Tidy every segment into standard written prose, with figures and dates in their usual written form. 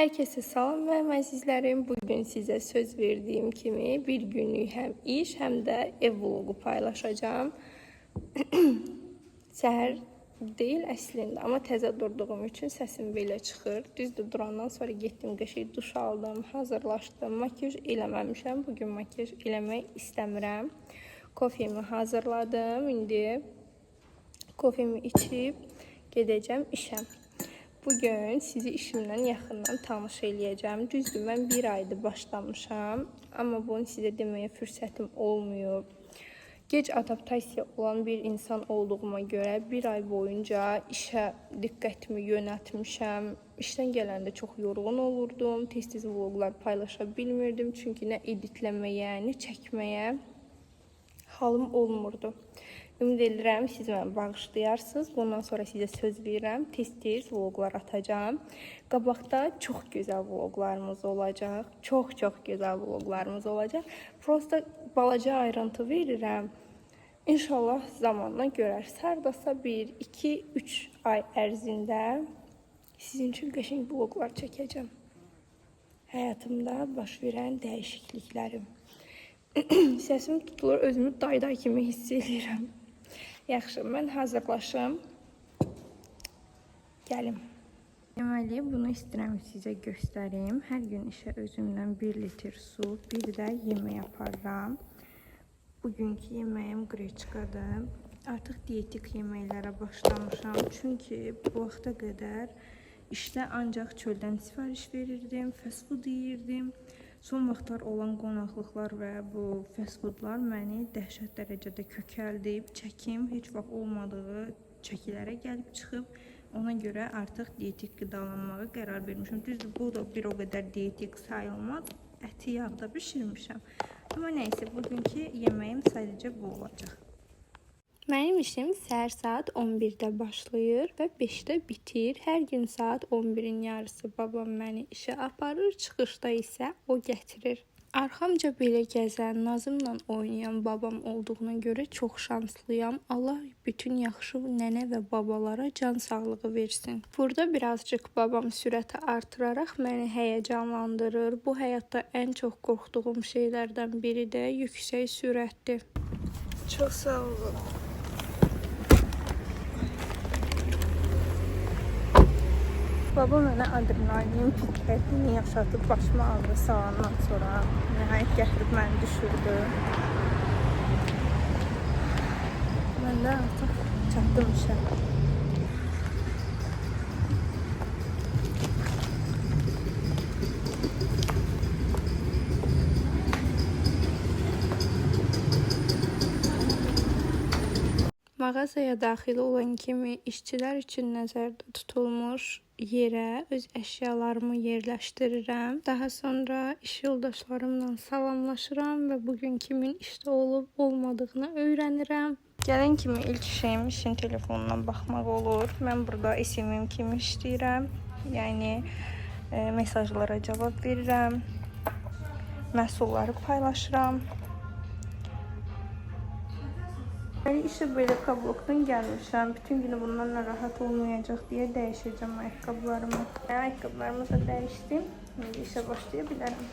Herkese salam və əzizlərim. Bugün sizə söz verdiyim kimi bir günlük həm iş, həm də ev vlogu paylaşacağım. Səhər deyil əslində, amma təzə durduğum üçün səsim belə çıxır. Düzdür, durandan sonra getdim, qəşəng duş aldım, hazırlaşdım. Makyaj eləməmişəm. Bugün makyaj eləmək istəmirəm. Kofemi hazırladım. İndi kofemi içib gedəcəm işə. Bugün sizi işimdən yaxından tanış eləyəcəm. Düzdür, mən bir aydır başlamışam, amma bunu sizə deməyə fürsətim olmuyor. Gec adaptasiya olan bir insan olduğuma görə bir ay boyunca işə diqqətimi yönəltmişəm. İşdən gələndə çox yorğun olurdum, tez-tez vloqlar paylaşa bilmirdim, çünki nə editləməyə, nə çəkməyə halım olmurdu. Ümid edirəm, siz mənə bağışlayarsınız. Bundan sonra sizə söz verirəm, tez-tez vloqlar atacağım. Qabaqda çox gözəl vloqlarımız olacaq. Çox gözəl vloqlarımız olacaq. Prosta balaca ayrıntı verirəm. İnşallah zamanla görərsiniz. Hardasa 1, 2, 3 ay ərzində sizin üçün qəşəng vloqlar çəkəcəm. Həyatımda baş verən dəyişikliklərim. Səsim tutulur, özümü dayday kimi hiss edirəm. Yaxşı, mən hazırlaşım. Gəlim. Deməli, bunu istəyirəm sizə göstərim. Hər gün işə özümdən 1 litr su, bir də yemək aparıram. Bugünkü yeməyim qreçkadır. Artıq dietik yeməklərə başlamışam. Çünki bu vaxta qədər işdə ancaq çöldən sifariş verirdim, fast food yeyirdim. Son vaxtlar olan qonaqlıqlar və bu fast foodlar məni dəhşət dərəcədə kökəldib, çəkim heç vaxt olmadığı çəkilərə gəlib çıxıb. Ona görə artıq dietik qidalanmağa qərar vermişəm. Düzdür, bu da bir o qədər dietik sayılmaz. Əti yağda bişirmişəm. Amma nəysə, bugünkü yeməyim sadəcə bu olacaq. Mənim işim səhər saat 11-də başlayır və 5-də bitir. Hər gün saat 11-in yarısı babam məni işə aparır, çıxışda isə o gətirir. Arxamca belə gəzən, Nazımla oynayan babam olduğuna görə çox şanslıyam. Allah bütün yaxşı nənə və babalara can sağlığı versin. Burada birazcık babam sürəti artıraraq məni həyəcanlandırır. Bu həyatda ən çox qorxduğum şeylərdən biri də yüksək sürətdir. Çox sağ olun. Baba mənə adrenalin pitlərini yaşatıb başıma ağrı salandan sonra nəhayət gətirib məni düşürdü. Mən də artıq çatdım işə. Mağazaya daxil olan kimi işçilər üçün nəzərdə tutulmuş yerə öz əşyalarımı yerləşdirirəm. Daha sonra iş yoldaşlarımla salamlaşıram və bugün kimin işdə olub olmadığını öyrənirəm. Gələn kimi ilk şeyim işin telefonundan baxmaq olur. Mən burada SMM kimi işləyirəm. Yəni mesajlara cavab verirəm. Məhsulları paylaşıram. İşə belə kablokdan gəlmişəm. Bütün günü bundan narahat olmayacaq deyə dəyişəcəm ayaqqabılarımı. Ayaqqabılarımı da dəyişdim. İndi işə başlaya bilərəm.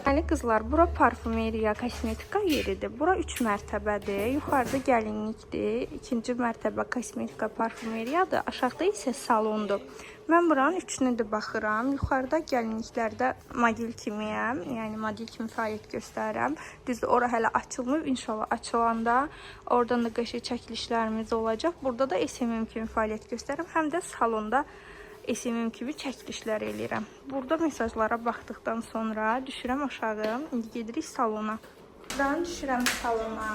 Deməli qızlar, bura parfümeriya, kosmetika yeridir. Bura 3 mərtəbədir. Yuxarıda gəlinlikdir. 2-ci mərtəbə kosmetika, parfümeriyadır. Aşağıda isə salondur. Mən buranın 3-ünə də baxıram. Yuxarıda gəlinliklərdə model kimiyəm. Yəni model kimi fəaliyyət göstərirəm. Düzdür, ora hələ açılmır. İnşallah açılanda oradan da qəşəng çəkilişlərimiz olacaq. Burada da SMM kimi fəaliyyət göstərirəm. Həm də salonda SMM kimi çəkilişlər eləyirəm. Burada mesajlara baxdıqdan sonra düşürəm aşağı. İndi gedirik salona. Buradan düşürəm salona.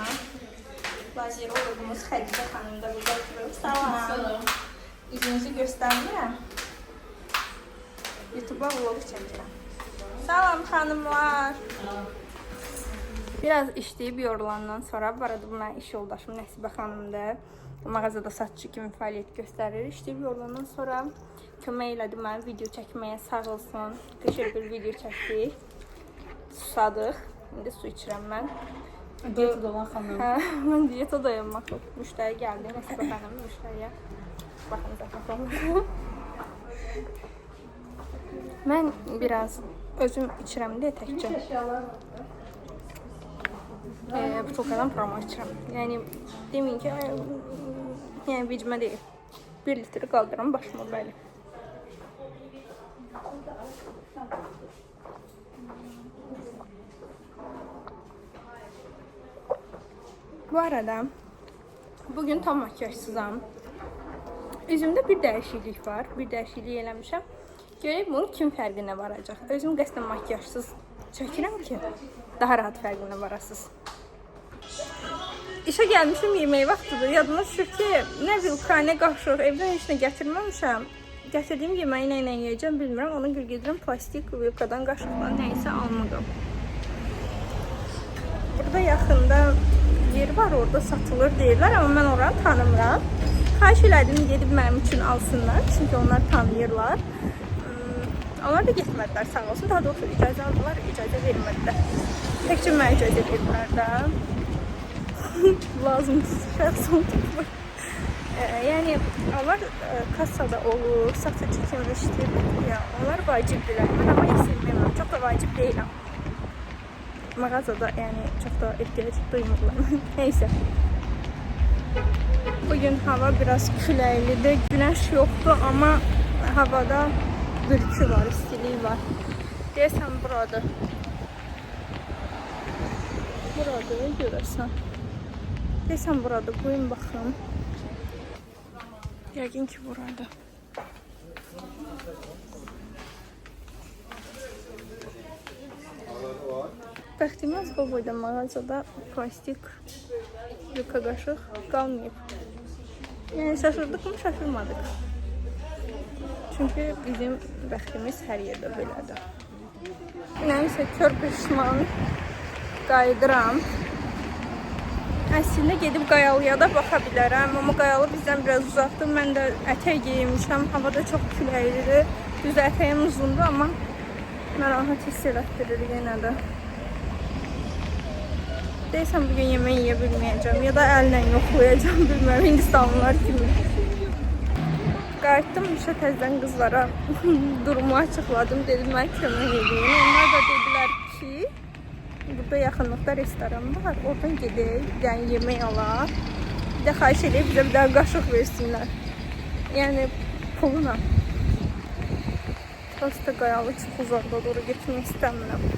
Lazerologumuz Xədicə xanım da burada oturub. Salam. İzinizi göstərmirəm. YouTube'a vlog çəkirəm. Salam xanımlar. Biraz işləyib yorulandan sonra, bu arada bu mənim iş yoldaşım Nəsibə xanımdır. Mağazada satçı kimi fəaliyyət göstərir. İşləyib yorulandan sonra kömək elədi mənə video çəkməyə, sağ olsun. Qəşəng bir video çəkdik. Susadıq. İndi su içirəm mən. Diyet olan xanım. Mən diyetadayım. Müştəri gəldi. Nəsibə xanım müştəriyə. Baxın zaten sonra. Mən biraz özüm içirəm deyə təkcə. Butulkadan promo içirəm. Yəni deməyin ki, yəni vicmə deyil. 1 litri qaldıram başıma bəli. Bu arada bugün tam makyajsızam. Üzümdə bir dəyişiklik var. Bir dəyişiklik eləmişəm. Görək bunun kim fərqinə varacaq. Özüm qəsdən makyajsız çəkirəm ki, daha rahat fərqinə varasınız. İşə gəlmişim, yemək vaxtıdır. Yadıma düşür ki, nə vilka, nə qaşıq, evdən heç nə gətirməmişəm. Gətirdiyim yeməyi nə ilə yeyəcəm bilmirəm. Ona görə gedirəm plastik vilkadan, qaşıqdan nəyisə almadım. Burada yaxında yer var, orada satılır deyirlər, amma mən oranı tanımıram. Xahiş elədim, gedib mənim üçün alsınlar, çünki onlar tanıyırlar. Onlar da getmədilər, sağ olsun. Daha doğrusu icazə aldılar, icazə vermədilər. Təkcə mənə icazə verdilər də. Lazımsız şəxs oldu. Yəni, onlar kassada olur, satıcı kimi işləyir. Ya, onlar vacibdirlər. Mən amma istəyirəm, çox da vacib deyiləm. Mağazada, yəni, çox da ehtiyac duymurlar. Neysə. Bugün hava biraz küləklidir, güneş yoxdur, amma havada bürkü var, istilik var. Deyəsən buradır. Buradır, görürsən. Deyəsən buradır, qoyun baxım. Yəqin ki, buradır. Bəxtimaz bu boyda mağazada plastik yuka qaşıq qalmayıb. Yəni şaşırdıq mı, şaşırmadıq. Çünki bizim bəxtimiz hər yerdə belədir. Nəysə, kör pişman qayıdıram. Əslində gedib Qayalıya da baxa bilərəm, amma Qayalı bizdən biraz uzaqdır. Mən də ətək geyinmişəm, havada çox küləklidir. Düz ətəyim uzundur, amma narahat hiss elətdirir yenə də. Deyəsən bugün yemək yeyə bilməyəcəm ya da əllə yoxlayacam, bilmirəm, Hindistanlılar kimi. Qayıtdım, işə təzdən qızlara durumu açıqladım, dedim mən kömək edeyim. Onlar da dedilər ki, burada yaxınlıqda restoran var, oradan gedək, bir dənə yemək alaq. Bir də xahiş edib bizə bir dənə qaşıq versinlər. Yəni puluna. Prosta Qayalı çox uzaqda doğru getmək istəmirəm.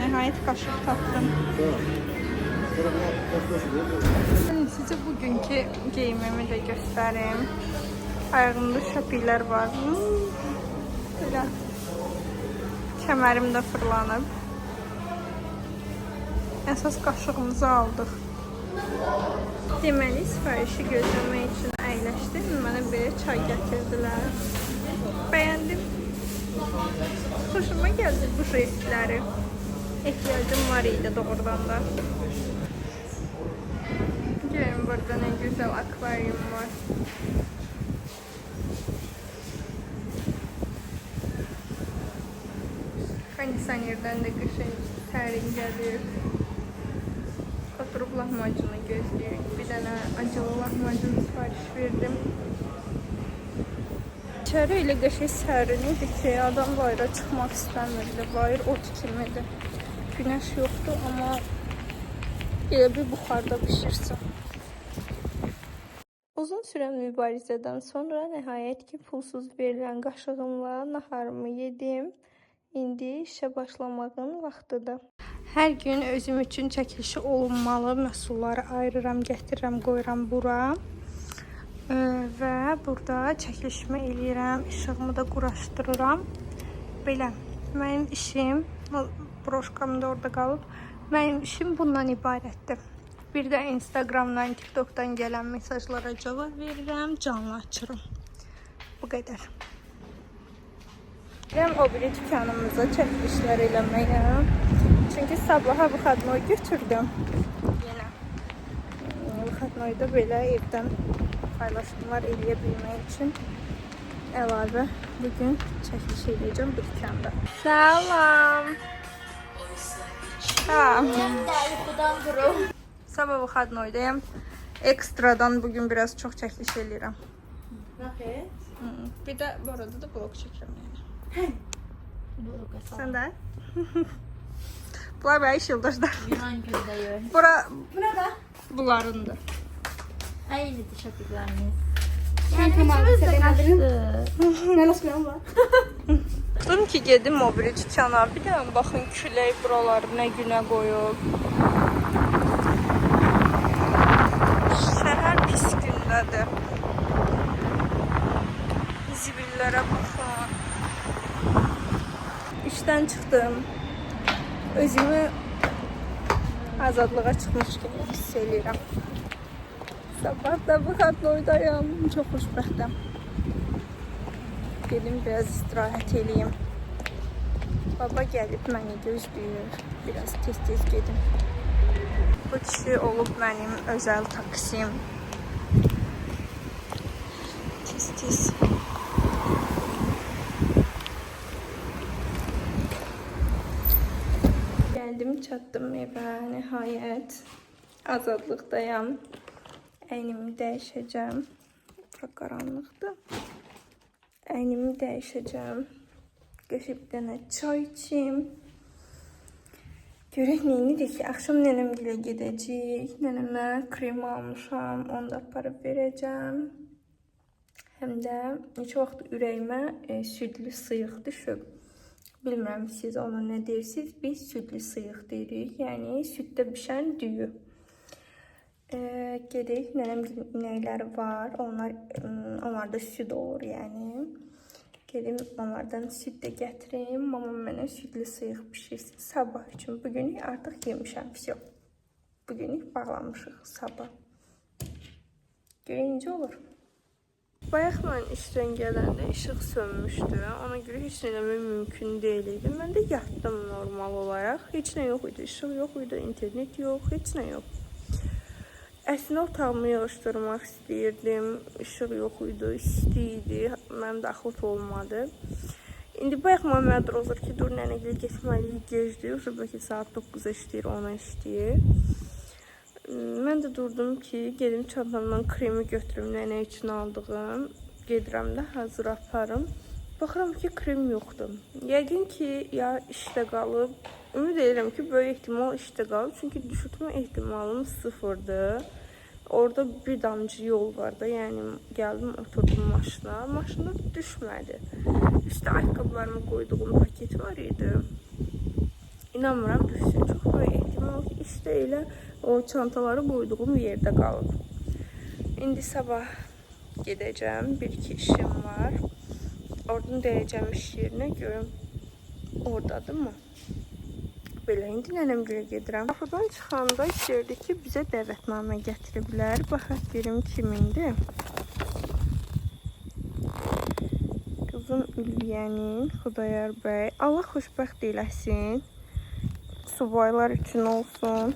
Nəhayət qaşıq tapdım. Sizə bugünkü geyimimi də göstərim. Ayağımda şapiklər var. Belə kəmərim də fırlanıb. Əsas qaşığımızı aldıq. Deməli, sifarişi gözləmək üçün əyləşdim. Mənə belə çay gətirdilər. Bəyəndim. Xoşuma gəldi bu jestləri. Ehtiyacım var idi doğrudan da. Görün, burada nə gözəl akvaryum var. Kondisionerdən də qışın sərin gəlir. Oturub lahmacunu gözləyirik. Bir dənə acılı lahmacun sifariş verdim. İçəri elə qəşəng sərin idi ki, adam bayıra çıxmaq istəmirdi. Bayır ot kimidir. Güneş yoxdur, amma elə bir buxarda pişirsin. Uzun sürən mübarizədən sonra nəhayət ki, pulsuz verilən qaşığımla naharımı yedim. İndi işə başlamağın vaxtıdır. Hər gün özüm üçün çəkilişi olunmalı məhsulları ayırıram, gətirirəm, qoyuram bura. Və burada çəkilişimi eləyirəm, işığımı da quraşdırıram. Belə, mənim işim, broşkam da orada qalıb, mənim işim bundan ibarətdir. Bir də Instagramdan, TikTokdan gələn mesajlara cavab verirəm, canlı açırım. Bu qədər. Gələm o biri dükkanımıza çəkilişlər eləməyə. Çünki sabaha Vuxadnoy götürdüm. Yenə. Vuxadnoyda belə evdən paylaşımlar eləyə bilmək üçün əlavə bugün çəkiliş eləyəcəm bu dükkanda. Salam. Sabah Vuxadnoydayım. Ekstradan bugün biraz çox çəkiliş eləyirəm. Bir də bu arada da blog çəkirəm. Sən də? Bunlar bəy yıldızlar. Yunan güldəyir. Bura Burada. bunlarındır. Haydi teşekkürleriniz. Sen tamam. Sen adını. Nasıl? Ne nasıl var? Dedim ki gedim o biri dükkana. Bir də baxın külək buraları nə günə qoyub. Şəhər pis gündədir. Zibillərə baxın. İşdən çıxdım. Özümü azadlığa çıxmış kimi hiss edirəm. Sabah da bu kadroydayım. Çox xoşbəxtəm. Gedim biraz istirahət eləyim. Baba gəlib məni gözləyir. Biraz tez-tez gedim. Bu kişi olub mənim özəl taksim. Tez-tez. Gəldim, çatdım evə, nəhayət. Azadlıqdayam. Əynimi dəyişəcəm. Çox qaranlıqdır. Əynimi dəyişəcəm. Götürüb bir dənə çay içim. Görək neyinirik ki, axşam nənəmgilə gedəcəyik. Nənəmə krem almışam, onu da aparıb verəcəm. Həm də neçə vaxt ürəyimə südlü sıyıq düşüb. Bilmirəm siz ona nə deyirsiniz, biz südlü sıyıq deyirik. Yəni süddə bişən düyü. Gedək, nənəmgilin inəkləri var, onlarda süd olur yəni. Gedim onlardan süd də gətirim, mamam mənə südlü sıyıq pişirsin sabah üçün. Bugünü artıq yemişəm, всё. Bugünü bağlamışıq sabah. Görək necə olur. Bayaq mən işdən gələndə işıq sönmüşdü. Ona görə heç nə eləmək mümkün deyil idi. Mən də yatdım normal olaraq. Heç nə yox idi, işıq yox idi, internet yox, heç nə yox. Əslində otağımı yığışdırmaq istəyirdim. İşıq yox idi, isti idi. Mənim də axıt olmadı. İndi bayaq Məmməd Rozur ki, dur nənəgilə getməliyik, gecdir. Yoxsa bəlkə saat 9-a işləyir, 10-a işləyir. Mən də durdum ki, gedim çantamdan kremi götürüm, nənə üçün aldığım. Gedirəm də hazır aparım. Baxıram ki, krem yoxdur. Yəqin ki, ya işdə qalıb. Ümid edirəm ki, böyük ehtimal işdə qalıb. Çünki düşürtmə ehtimalım sıfırdır. Orada bir damcı yol var da, yəni gəldim, oturdum maşına. Maşında düşmədi. İşte ayaqqabılarımı qoyduğum paket var idi. İnanmıram düşsün. Çox böyük ehtimal ki, işdə elə o çantaları qoyduğum yerdə qalıb. İndi sabah gedəcəm. Bir-iki işim var. Oradan dəyəcəm iş yerinə, görüm oradadır mı? Belə, indi nənəmgilə gedirəm. Qapıdan çıxanda istəyirdi ki, bizə dəvətnamə gətiriblər. Baxaq görüm kimindir. Qızım Ülviyyənin, Xudayar bəy. Allah xoşbəxt eləsin. Subaylar üçün olsun.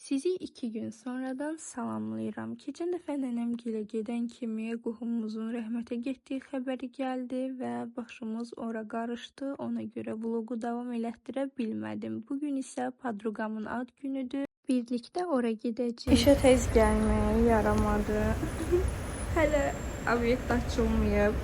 Sizi 2 gün sonradan salamlayıram. Keçən dəfə nənəmgilə gedən kimi qohumumuzun rəhmətə getdiyi xəbəri gəldi və başımız ora qarışdı. Ona görə vlogu davam elətdirə bilmədim. Bugün isə podruqamın ad günüdür. Birlikdə ora gedəcəyik. İşə tez gəlməyə yaramadı. Hələ obyekt açılmayıb.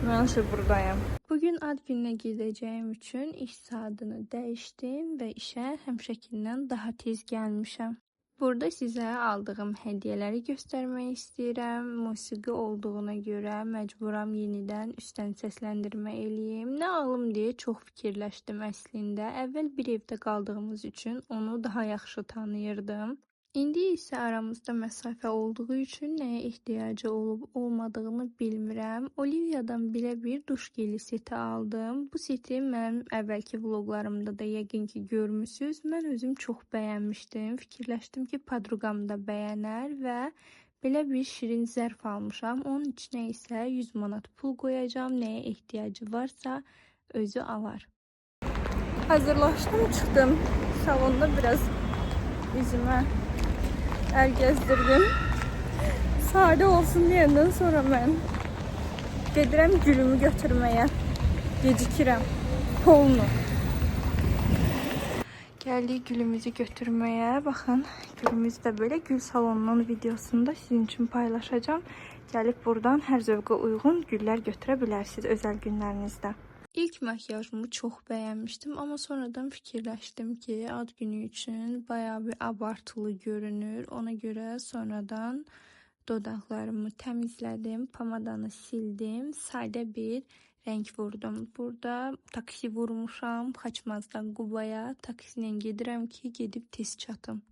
Mən isə buradayım. Bugün ad gününə gedəcəyim üçün iş saatını dəyişdim və işə həmişəkindən daha tez gəlmişəm. Burada sizə aldığım hədiyyələri göstərmək istəyirəm. Musiqi olduğuna görə məcburam yenidən üstdən səsləndirmə eləyim. Nə alım deyə çox fikirləşdim əslində. Əvvəl bir evdə qaldığımız üçün onu daha yaxşı tanıyırdım. İndi isə aramızda məsafə olduğu üçün nəyə ehtiyacı olub-olmadığını bilmirəm. Oliviyadan belə bir duş geli seti aldım. Bu seti mənim əvvəlki vloqlarımda da yəqin ki görmüsünüz. Mən özüm çox bəyənmişdim. Fikirləşdim ki podruqam da bəyənər və belə bir şirin zərf almışam. Onun içinə isə 100 manat pul qoyacağam. Nəyə ehtiyacı varsa özü alar. Hazırlaşdım, çıxdım. Salonda biraz üzümə əl gəzdirdim. Sadə olsun deyəndən sonra mən gedirəm gülümü götürməyə. Gecikirəm. Polnu. Gəldik gülümüzü götürməyə. Baxın, gülümüzü də belə gül salonunun videosunda sizin üçün paylaşacağım. Gəlib buradan hər zövqə uyğun güllər götürə bilərsiniz özəl günlərinizdə. İlk makyajımı çox bəyənmişdim, amma sonradan fikirləşdim ki, ad günü üçün bayağı bir abartılı görünür. Ona görə sonradan dodaqlarımı təmizlədim, pomadanı sildim, sadə bir rəng vurdum. Burada taksi vurmuşam, Xaçmazdan Qubaya. Taksi ilə gedirəm ki, gedib tez çatım.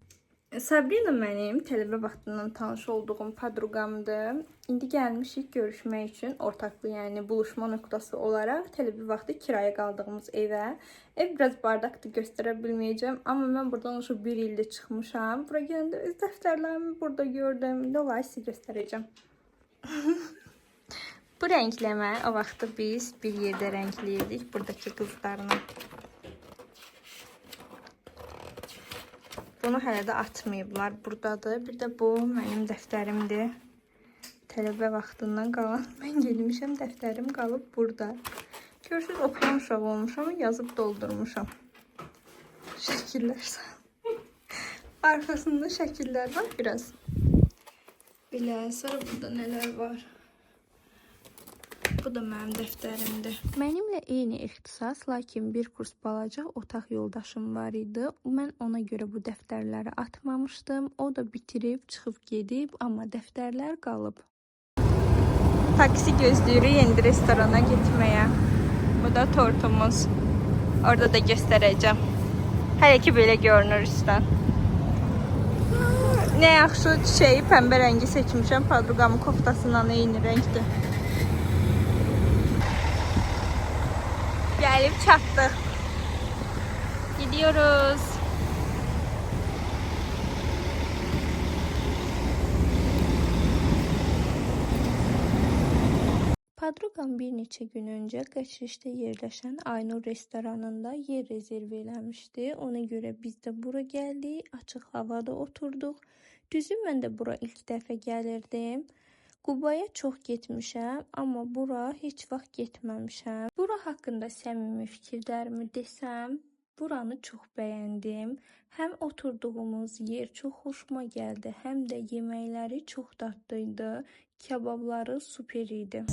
Sabrina mənim tələbə vaxtından tanış olduğum podruqamdır. İndi gəlmişik görüşmək üçün ortaqlı, yəni buluşma nöqtəsi olaraq tələbə vaxtı kiraya qaldığımız evə. Ev biraz bardaqdır, göstərə bilməyəcəm, amma mən buradan уже 1 ildir çıxmışam. Bura gələndə öz dəftərlərimi burada gördüm. İndi onları sizə göstərəcəm. Bu rəngləmə o vaxtı biz bir yerdə rəngləyirdik buradakı qızlarla. Bunu hələ də atmayıblar, buradadır. Bir də bu mənim dəftərimdir. Tələbə vaxtından qalan. Mən gelmişəm, dəftərim qalıb burada. Görürsünüz, oxuyan uşaq olmuşam, yazıb doldurmuşam. Şəkillər. Arxasında şəkillər var biraz. Belə, sonra burada nələr var? Bu da mənim dəftərimdir. Mənimlə eyni ixtisas, lakin bir kurs balaca otaq yoldaşım var idi. Mən ona görə bu dəftərləri atmamışdım. O da bitirib, çıxıb gedib, amma dəftərlər qalıb. Taksi gözləyirik indi restorana getməyə. Bu da tortumuz. Orada da göstərəcəm. Hələ ki belə görünür üstdən. Nə yaxşı çiçeği pəmbə rəngi seçmişəm. Podruqamın koftasından eyni rəngdir. Gəlib çatdıq. Gidiyoruz. Podruqam bir neçə gün öncə Qaçışda yerləşən Aynur restoranında yer rezerv eləmişdi. Ona görə biz də bura gəldik. Açıq havada oturduq. Düzü mən də bura ilk dəfə gəlirdim. Qubaya çox getmişəm, amma bura heç vaxt getməmişəm. Bura haqqında səmimi fikirlərimi desəm, buranı çox bəyəndim. Həm oturduğumuz yer çox xoşuma gəldi, həm də yeməkləri çox dadlıydı. Kebabları super idi.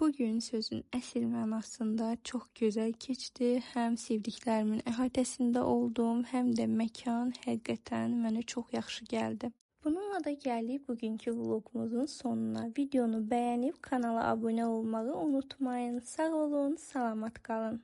Bugün sözün əsl mənasında çox gözəl keçdi. Həm sevdiklərimin əhatəsində oldum, həm də məkan həqiqətən mənə çox yaxşı gəldi. Bununla da gəldik bugünkü vlogumuzun sonuna. Videonu bəyənib kanala abunə olmağı unutmayın. Sağ olun, salamat qalın.